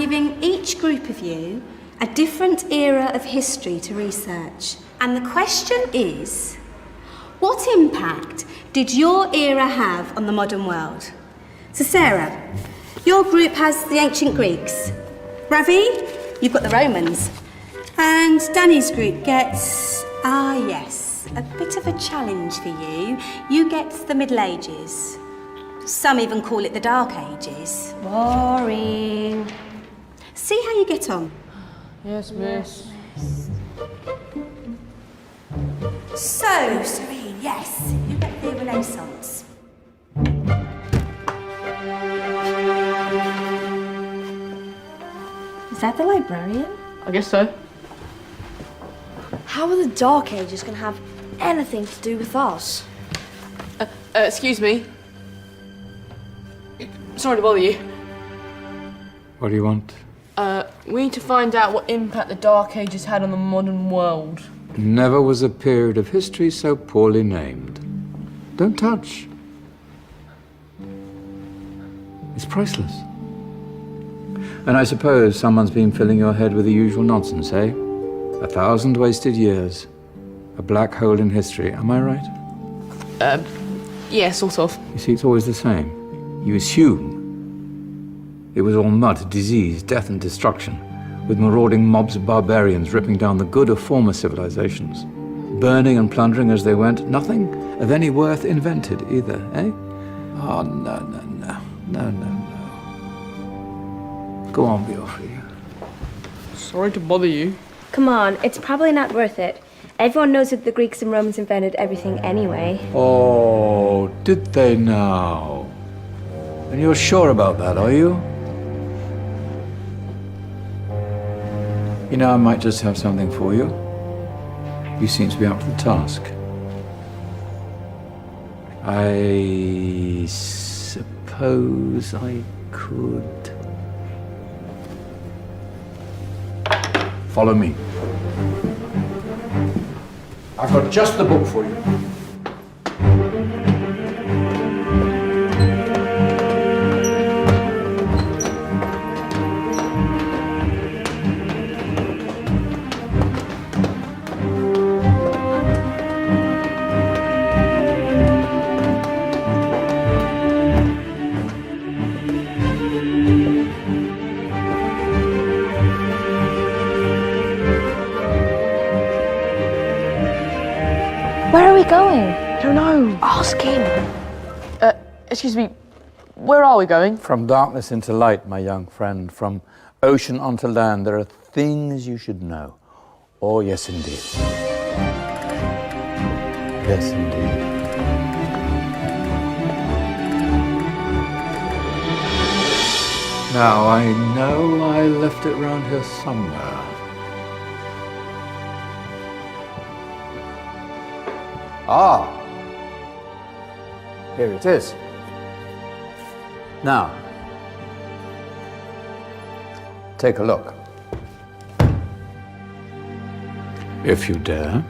giving each group of you a different era of history to research. And the question is, what impact did your era have on the modern world? So Sarah, your group has the ancient Greeks. Ravi, you've got the Romans. And Danny's group gets, yes, a bit of a challenge for you. You get the Middle Ages. Some even call it the Dark Ages. Boring. See how you get on. Yes, miss. So, Serene, yes, you get the Renaissance. Is that the librarian? I guess so. How are the Dark Ages going to have anything to do with us? Excuse me. Sorry to bother you. What do you want? We need to find out what impact the Dark Ages had on the modern world. Never was a period of history so poorly named. Don't touch. It's priceless. And I suppose someone's been filling your head with the usual nonsense, eh? 1,000 wasted years. A black hole in history, am I right? Yeah, sort of. You see, it's always the same. You assume it was all mud, disease, death and destruction, with marauding mobs of barbarians ripping down the good of former civilizations, burning and plundering as they went, nothing of any worth invented either, eh? Oh, no. Go on, Biofri. Sorry to bother you. Come on, it's probably not worth it. Everyone knows that the Greeks and Romans invented everything anyway. Oh, did they now? And you're sure about that, are you? You know, I might just have something for you. You seem to be up to the task. I suppose I could... Follow me. I've got just the book for you. Where are we going? I don't know. Ask him. Excuse me. Where are we going? From darkness into light, my young friend. From ocean onto land, there are things you should know. Oh, yes, indeed. Yes, indeed. Now, I know I left it round here somewhere. Ah, here it is. Now, take a look. If you dare.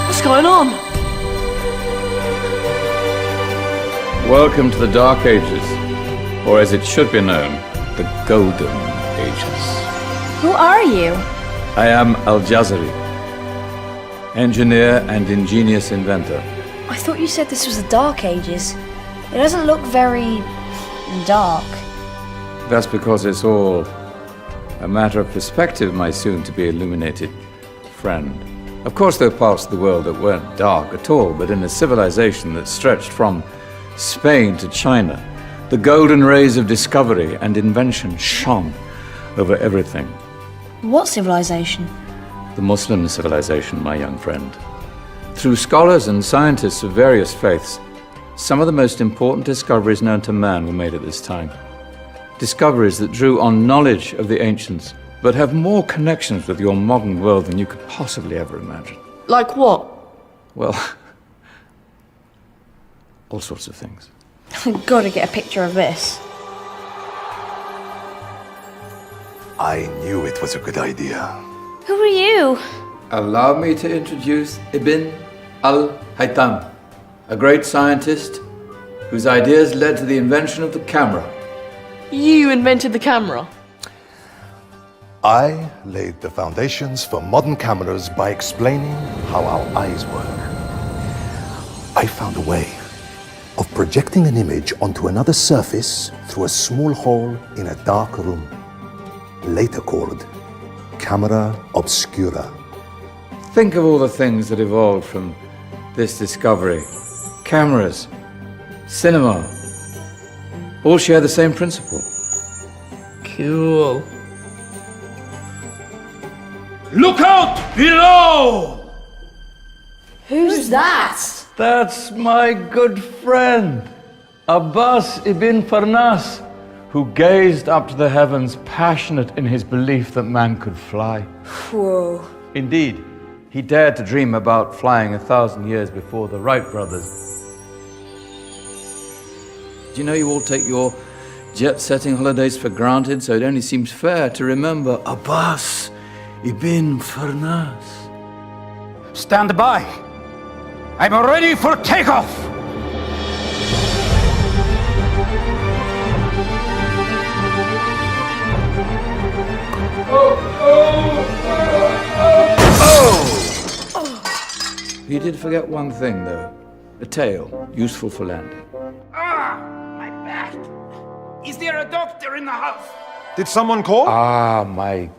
What's going on? Welcome to the Dark Ages, or as it should be known, the Golden Ages. Who are you? I am Al-Jazari, engineer and ingenious inventor. I thought you said this was the Dark Ages. It doesn't look very... dark. That's because it's all a matter of perspective, my soon-to-be illuminated friend. Of course, there are parts of the world that weren't dark at all, but in a civilization that stretched from Spain to China, the golden rays of discovery and invention shone over everything. What civilization? The Muslim civilization, my young friend. Through scholars and scientists of various faiths, some of the most important discoveries known to man were made at this time. Discoveries that drew on knowledge of the ancients, but have more connections with your modern world than you could possibly ever imagine. Like what? Well, all sorts of things. I've got to get a picture of this. I knew it was a good idea. Who are you? Allow me to introduce Ibn al-Haytham, a great scientist whose ideas led to the invention of the camera. You invented the camera. I laid the foundations for modern cameras by explaining how our eyes work. I found a way of projecting an image onto another surface through a small hole in a dark room, later called camera obscura. Think of all the things that evolved from this discovery. Cameras, cinema, all share the same principle. Cool. Look out below! Who's that? That's my good friend, Abbas ibn Farnas, who gazed up to the heavens, passionate in his belief that man could fly. Whoa. Indeed, he dared to dream about flying 1,000 years before the Wright brothers. Do you know you all take your jet-setting holidays for granted, so it only seems fair to remember Abbas ibn Farnas. Stand by. I'm ready for takeoff. You did forget one thing, though. A tail, useful for landing. My back. Is there a doctor in the house? Did someone call? Ah, my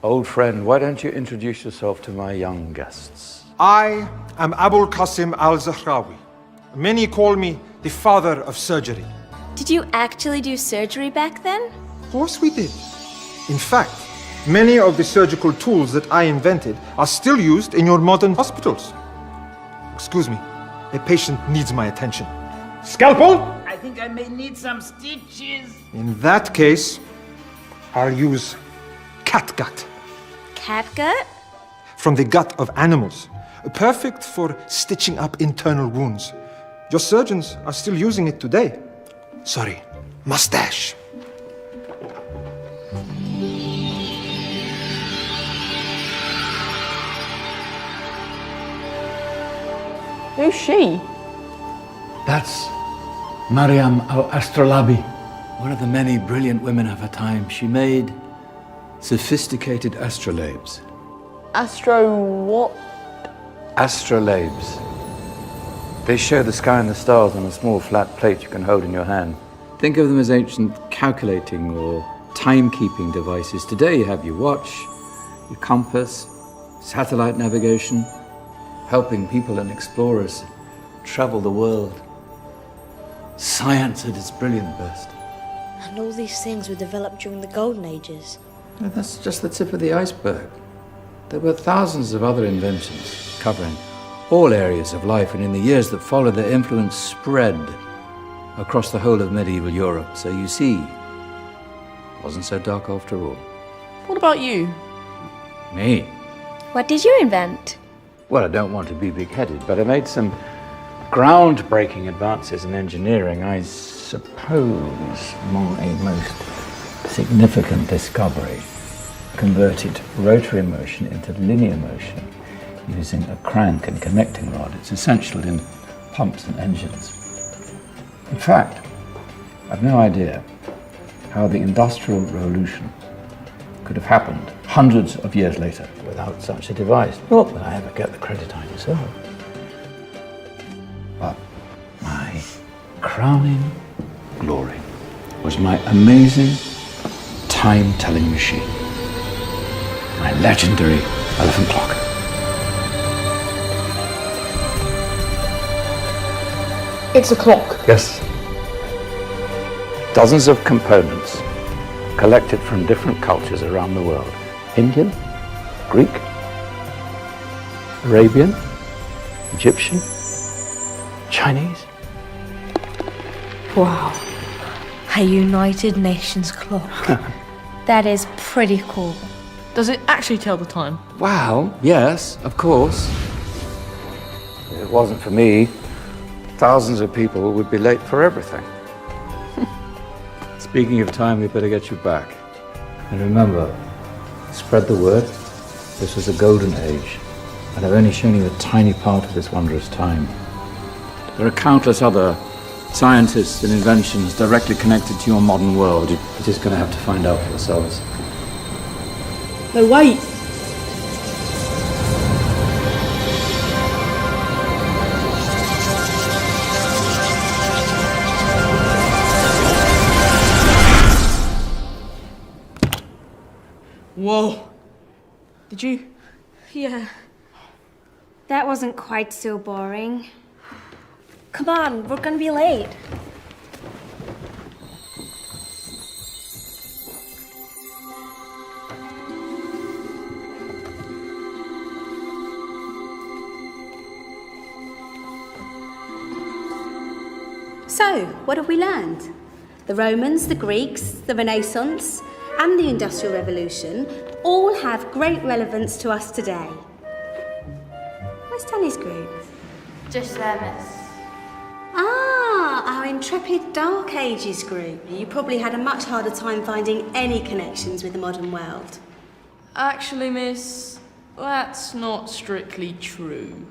old friend, why don't you introduce yourself to my young guests? I am Abul Qasim al-Zahrawi. Many call me the father of surgery. Did you actually do surgery back then? Of course we did. In fact, many of the surgical tools that I invented are still used in your modern hospitals. Excuse me, a patient needs my attention. Scalpel? I think I may need some stitches. In that case, I'll use catgut Catgut? from the gut of animals. Perfect for stitching up internal wounds. Your surgeons are still using it today. Sorry, mustache. Who's she? That's Maryam al-Astrolabi, one of the many brilliant women of her time. She made sophisticated astrolabes. Astro what? Astrolabes. They show the sky and the stars on a small flat plate you can hold in your hand. Think of them as ancient calculating or timekeeping devices. Today you have your watch, your compass, satellite navigation, helping people and explorers travel the world. Science at its brilliant best. And all these things were developed during the Golden Ages. And that's just the tip of the iceberg. There were thousands of other inventions covering all areas of life, and in the years that followed, their influence spread across the whole of medieval Europe. So you see, it wasn't so dark after all. What about you? Me? What did you invent? Well, I don't want to be big-headed, but I made some groundbreaking advances in engineering. I suppose my most significant discovery converted rotary motion into linear motion using a crank and connecting rod. It's essential in pumps and engines. In fact, I've no idea how the Industrial Revolution could have happened hundreds of years later without such a device. Not that I ever get the credit I deserve. But my crowning glory was my amazing time-telling machine. My legendary elephant clock. It's a clock. Yes. Dozens of components collected from different cultures around the world. Indian, Greek, Arabian, Egyptian, Chinese. Wow. A United Nations clock. That is pretty cool. Does it actually tell the time? Wow, yes, of course. If it wasn't for me, thousands of people would be late for everything. Speaking of time, we better get you back. And remember, Spread the word. This was a golden age, and I've only shown you a tiny part of this wondrous time. There are countless other scientists and inventions directly connected to your modern world. You're just going to have to find out for yourselves. No, wait! Whoa. Did you? Yeah. That wasn't quite so boring. Come on, we're gonna be late. So, what have we learned? The Romans, the Greeks, the Renaissance, and the Industrial Revolution all have great relevance to us today. Where's Danny's group? Just there, miss. Ah, our intrepid Dark Ages group. You probably had a much harder time finding any connections with the modern world. Actually, miss, that's not strictly true.